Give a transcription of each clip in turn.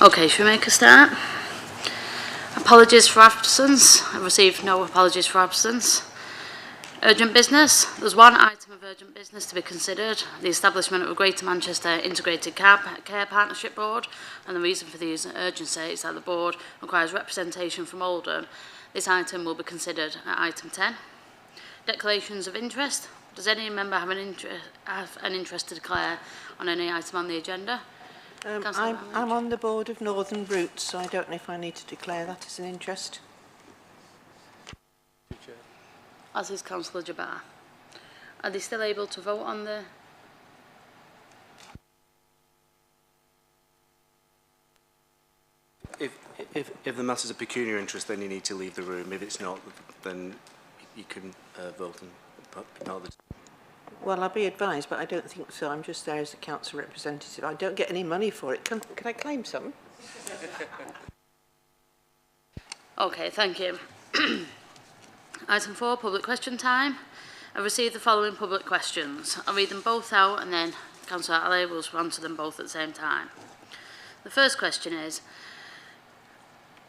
Okay, should we make a start? Apologies for absence. I've received no apologies for absence. Urgent business. There's one item of urgent business to be considered, the establishment of a Greater Manchester Integrated Care Partnership Board, and the reason for the urgency is that the board requires representation from Oldham. This item will be considered at item 10. Declarations of interest. Does any member have an interest to declare on any item on the agenda? I'm on the board of Northern Routes, so I don't know if I need to declare that as an interest. As is Councillor Jabbar. Are they still able to vote on the... If the matter's a pecuniary interest, then you need to leave the room. If it's not, then you can vote and not the... Well, I'll be advised, but I don't think so. I'm just there as a council representative. I don't get any money for it. Can I claim some? Okay, thank you. Item 4, public question time. I've received the following public questions. I'll read them both out and then Councillor Ali will answer them both at the same time. The first question is,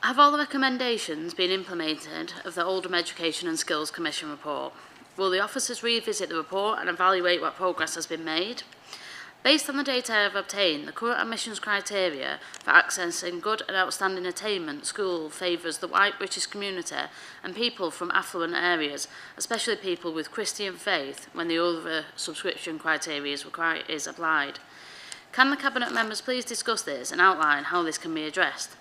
have all the recommendations been implemented of the Oldham Education and Skills Commission report? Will the officers revisit the report and evaluate what progress has been made? Based on the data I have obtained, the current admissions criteria for accessing good and outstanding attainment school favours the white British community and people from affluent areas, especially people with Christian faith, when the other subscription criteria is applied. Can the Cabinet members please discuss this and outline how this can be addressed?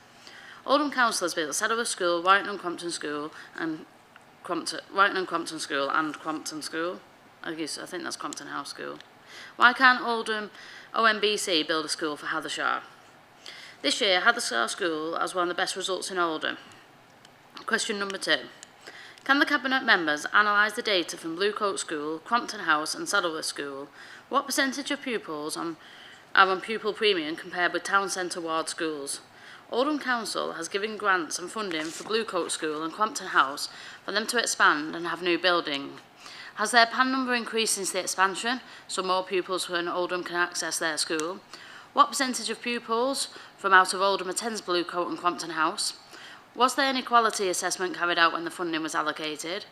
Oldham Council has built Saddleworth School, Whiteton and Crompton School and Crompton School and Crompton School. I think that's Crompton House School. Why can't Oldham OMBC build a school for Hathershire? This year, Hathershire School has one of the best results in Oldham. Question number 2. Can the Cabinet members analyse the data from Bluecoat School, Crompton House and Saddleworth School? What percentage of pupils are on pupil premium compared with town centre ward schools? Oldham Council has given grants and funding for Bluecoat School and Crompton House for them to expand and have new building. Has their PAN number increased since the expansion, so more pupils from Oldham can access their school? What percentage of pupils from out of Oldham attends Bluecoat and Crompton House? Was there any quality assessment carried out when the funding was allocated?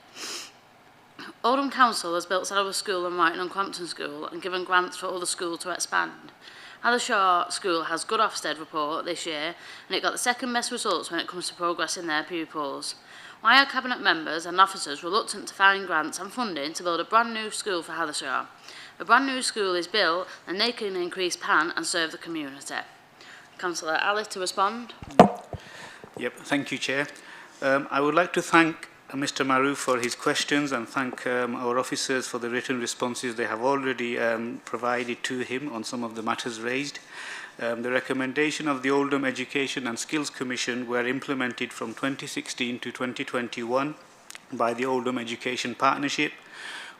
Oldham Council has built Saddleworth School and Whiteton and Crompton School and given grants for other schools to expand. Hathershire School has good Ofsted report this year and it got the second best results when it comes to progress in their pupils. Why are Cabinet members and officers reluctant to find grants and funding to build a brand new school for Hathershire? A brand new school is built and they can increase PAN and serve the community. Councillor Ali to respond. Yep, thank you, Chair. I would like to thank Mr. Maroof for his questions and thank our officers for the written responses they have already provided to him on some of the matters raised. The recommendation of the Oldham Education and Skills Commission were implemented from 2016 to 2021 by the Oldham Education Partnership.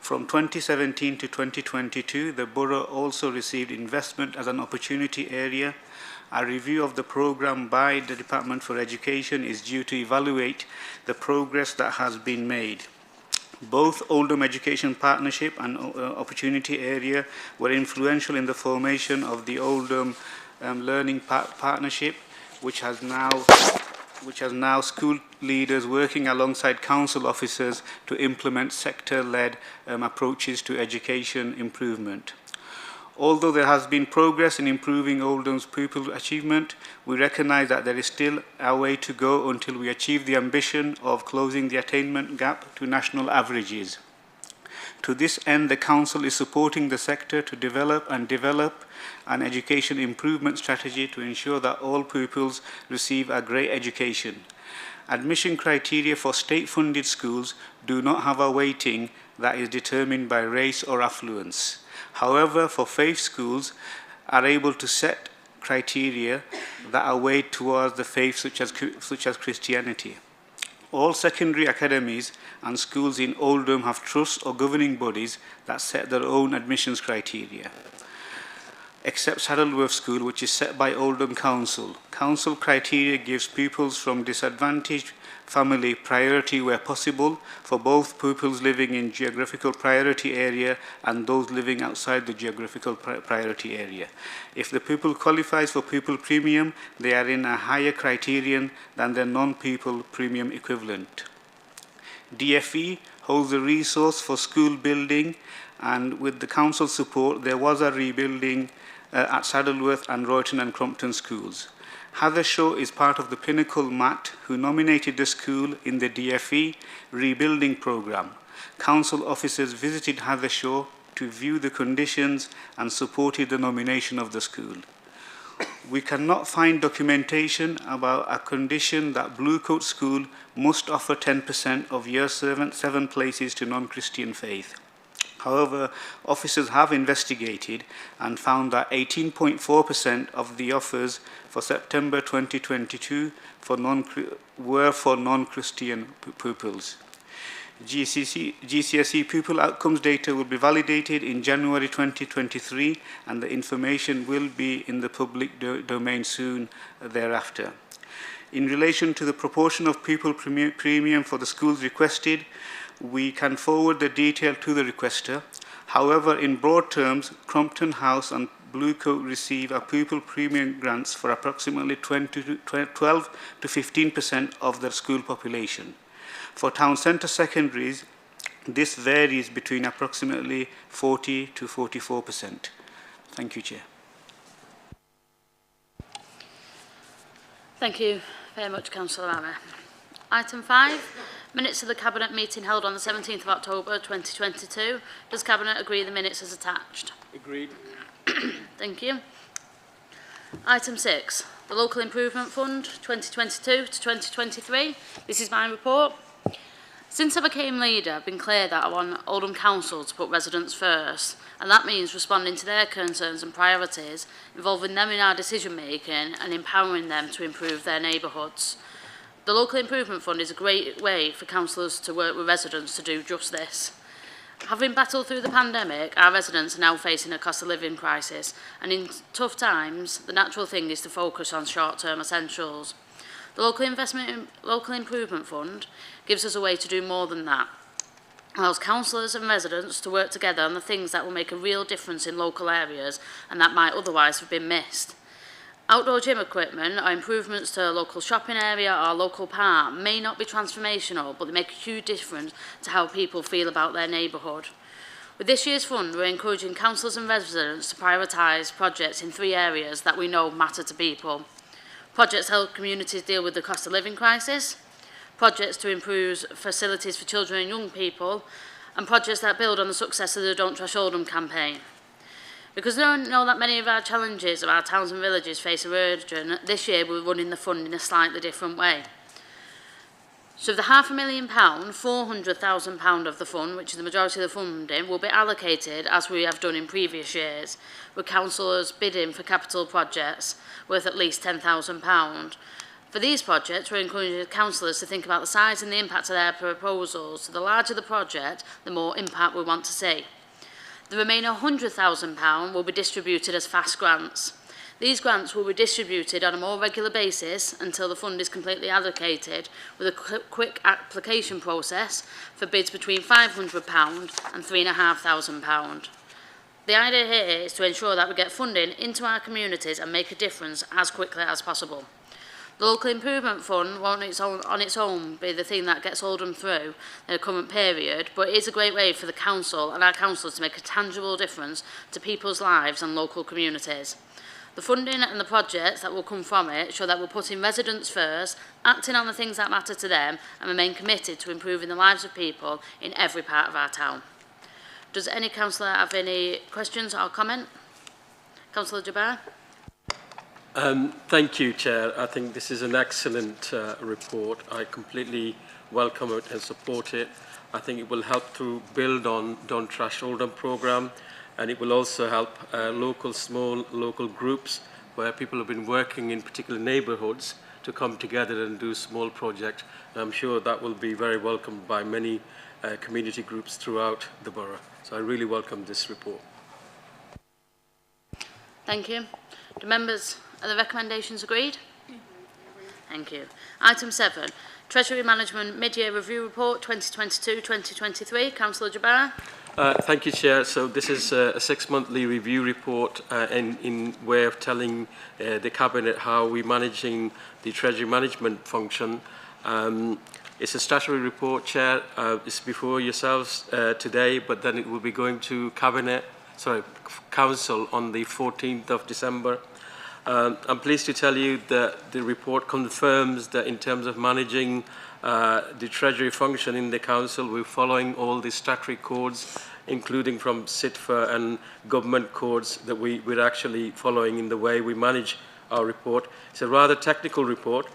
From 2017 to 2022, the Borough also received investment as an opportunity area. A review of the programme by the Department for Education is due to evaluate the progress that has been made. Both Oldham Education Partnership and Opportunity Area were influential in the formation of the Oldham Learning Partnership, which has now school leaders working alongside council officers to implement sector-led approaches to education improvement. Although there has been progress in improving Oldham's pupil achievement, we recognise that there is still a way to go until we achieve the ambition of closing the attainment gap to national averages. To this end, the Council is supporting the sector to develop an education improvement strategy to ensure that all pupils receive a great education. Admission criteria for state-funded schools do not have a weighting that is determined by race or affluence. However, for faith schools are able to set criteria that are weighed towards the faith such as Christianity. All secondary academies and schools in Oldham have trusts or governing bodies that set their own admissions criteria, except Saddleworth School, which is set by Oldham Council. Council criteria gives pupils from disadvantaged family priority where possible for both pupils living in geographical priority area and those living outside the geographical priority area. If the pupil qualifies for pupil premium, they are in a higher criterion than their non-pupil premium equivalent. DFE holds the resource for school building, and with the council support, there was a rebuilding at Saddleworth and Royton and Crompton schools. Hathershaw is part of the Pinnacle MAT, who nominated the school in the DFE rebuilding programme. Council officers visited Hathershaw to view the conditions and supported the nomination of the school. We cannot find documentation about a condition that Bluecoat School must offer 10% of Year 7 places to non-Christian faith. However, officers have investigated and found that 18.4% of the offers for September 2022 were for non-Christian pupils. GCSE pupil outcomes data will be validated in January 2023, and the information will be in the public domain soon thereafter. In relation to the proportion of pupil premium for the schools requested, we can forward the detail to the requester. However, in broad terms, Crompton House and Bluecoat receive a pupil premium grants for approximately 12 to 15% of their school population. For town centre secondaries, this varies between approximately 40 to 44%. Thank you, Chair. Thank you very much, Councillor Rana. Item 5, minutes of the Cabinet meeting held on the 17th of October 2022. Does Cabinet agree the minutes as attached? Agreed. Thank you. Item 6, the Local Improvement Fund 2022 to 2023. This is my report. Since I became leader, I've been clear that I want Oldham Council to put residents first, and that means responding to their concerns and priorities, involving them in our decision making and empowering them to improve their neighbourhoods. The Local Improvement Fund is a great way for councillors to work with residents to do just this. Having battled through the pandemic, our residents are now facing a cost of living crisis, and in tough times, the natural thing is to focus on short-term essentials. The Local Improvement Fund gives us a way to do more than that. It allows councillors and residents to work together on the things that will make a real difference in local areas and that might otherwise have been missed. Outdoor gym equipment or improvements to a local shopping area or local park may not be transformational, but they make a huge difference to how people feel about their neighbourhood. With this year's fund, we're encouraging councillors and residents to prioritise projects in 3 areas that we know matter to people. Projects to help communities deal with the cost of living crisis, projects to improve facilities for children and young people, and projects that build on the success of the Don't Trash Oldham campaign. Because we don't know that many of our challenges of our towns and villages face erosion, this year we're running the fund in a slightly different way. So of the £500,000, £400,000 of the fund, which is the majority of the funding, will be allocated as we have done in previous years, with councillors bidding for capital projects worth at least £10,000. For these projects, we're encouraging councillors to think about the size and the impact of their proposals. So the larger the project, the more impact we want to see. The remaining £100,000 will be distributed as fast grants. These grants will be distributed on a more regular basis until the fund is completely allocated, with a quick application process for bids between £500 and £3,500. The idea here is to ensure that we get funding into our communities and make a difference as quickly as possible. The Local Improvement Fund won't on its own be the thing that gets Oldham through the current period, but it is a great way for the council and our councillors to make a tangible difference to people's lives and local communities. The funding and the projects that will come from it show that we're putting residents first, acting on the things that matter to them, and remain committed to improving the lives of people in every part of our town. Does any councillor have any questions or comment? Councillor Jabbar? Thank you, Chair. I think this is an excellent report. I completely welcome it and support it. I think it will help to build on Don't Trash Oldham programme, and it will also help small local groups where people have been working in particular neighbourhoods to come together and do small projects. And I'm sure that will be very welcomed by many community groups throughout the borough. So I really welcome this report. Thank you. Do members, are the recommendations agreed? Thank you. Item 7, Treasury Management Mid-Year Review Report 2022-2023. Councillor Jabbar. Thank you, Chair. So this is a six-monthly review report in way of telling the Cabinet how we're managing the Treasury management function. It's a statutory report, Chair. It's before yourselves today, but then it will be going to Council on the 14th of December. I'm pleased to tell you that the report confirms that in terms of managing the Treasury function in the Council, we're following all the statutory codes, including from CITFA and government codes that we're actually following in the way we manage our report. It's a rather technical report.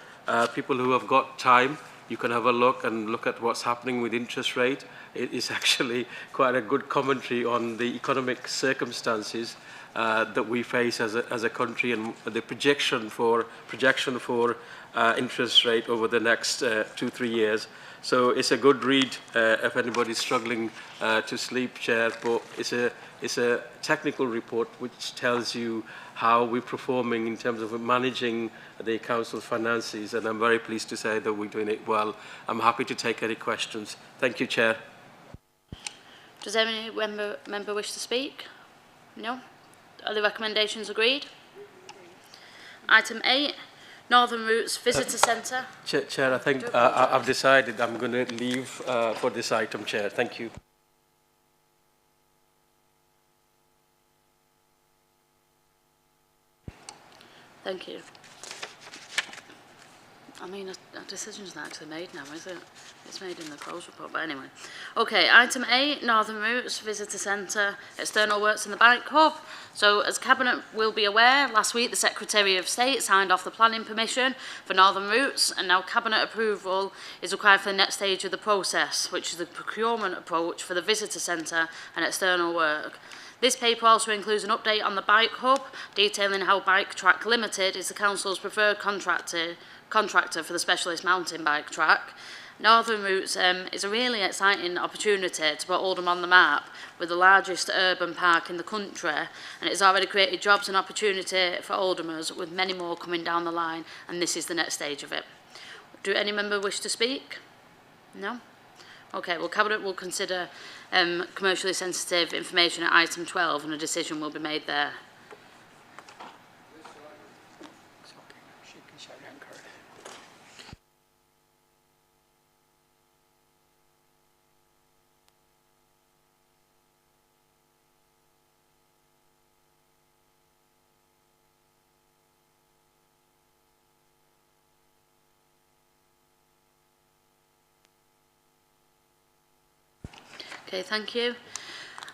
People who have got time, you can have a look at what's happening with interest rate. It is actually quite a good commentary on the economic circumstances that we face as a country and the projection for interest rate over the next 2-3 years. So it's a good read if anybody's struggling to sleep, Chair. But it's a technical report which tells you how we're performing in terms of managing the Council's finances, and I'm very pleased to say that we're doing it well. I'm happy to take any questions. Thank you, Chair. Does any member wish to speak? No? Are the recommendations agreed? Item 8, Northern Routes Visitor Centre. Chair, I think I've decided I'm going to leave for this item, Chair. Thank you. Thank you. I mean, a decision's not actually made now, is it? It's made in the close report, but anyway. Okay, item 8, Northern Routes Visitor Centre, External Works in the Bike Hub. So, as Cabinet will be aware, last week the Secretary of State signed off the planning permission for Northern Routes, and now Cabinet approval is required for the next stage of the process, which is the procurement approach for the Visitor Centre and external work. This paper also includes an update on the Bike Hub, detailing how Bike Track Limited is the Council's preferred contractor for the specialist mountain bike track. Northern Routes is a really exciting opportunity to put Oldham on the map with the largest urban park in the country, and it's already created jobs and opportunity for Oldhamers, with many more coming down the line, and this is the next stage of it. Do any member wish to speak? No? Okay, well, Cabinet will consider commercially sensitive information at item 12, and a decision will be made there. Okay, thank you.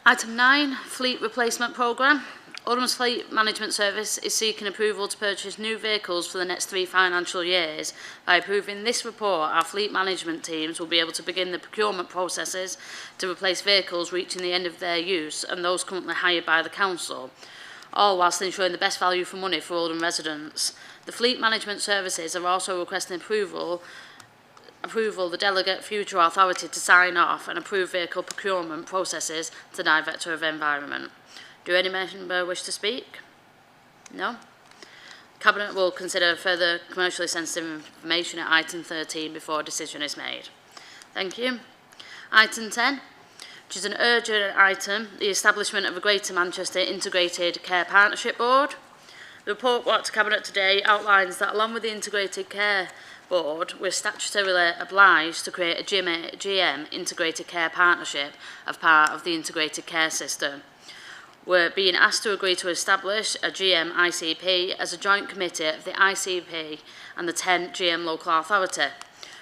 Item 9, Fleet Replacement Programme. Oldham's Fleet Management Service is seeking approval to purchase new vehicles for the next 3 financial years. By approving this report, our fleet management teams will be able to begin the procurement processes to replace vehicles reaching the end of their use and those currently hired by the Council, all whilst ensuring the best value for money for Oldham residents. The Fleet Management Services are also requesting approval the Delegate Future Authority to sign off and approve vehicle procurement processes to the Director of Environment. Do any member wish to speak? No? Cabinet will consider further commercially sensitive information at item 13 before a decision is made. Thank you. Item 10, which is an urgent item, the establishment of a Greater Manchester Integrated Care Partnership Board. The report brought to Cabinet today outlines that along with the Integrated Care Board, we're statutorily obliged to create a GM Integrated Care Partnership as part of the Integrated Care System. We're being asked to agree to establish a GM ICP as a joint committee of the ICP and the 10 GM local authority.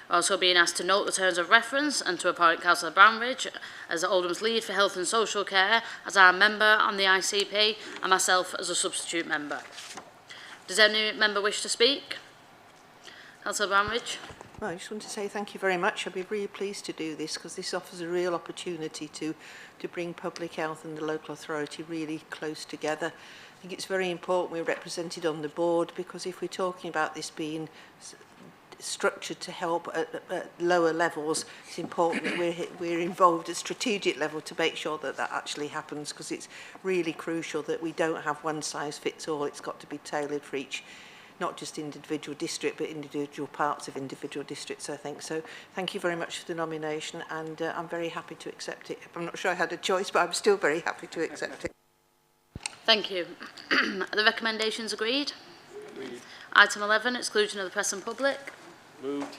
We're also being asked to note the terms of reference and to appoint Councillor Brownridge as Oldham's lead for health and social care as our member on the ICP and myself as a substitute member. Does any member wish to speak? Councillor Brownridge. Well, I just want to say thank you very much. I'd be really pleased to do this because this offers a real opportunity to bring public health and the local authority really close together. I think it's very important we're represented on the board, because if we're talking about this being structured to help at lower levels, it's important that we're involved at strategic level to make sure that that actually happens, because it's really crucial that we don't have one size fits all. It's got to be tailored for each not just individual district, but individual parts of individual districts, I think. So thank you very much for the nomination, and I'm very happy to accept it. I'm not sure I had a choice, but I'm still very happy to accept it. Thank you. Are the recommendations agreed? Agreed. Item 11, exclusion of the press and public. Moved.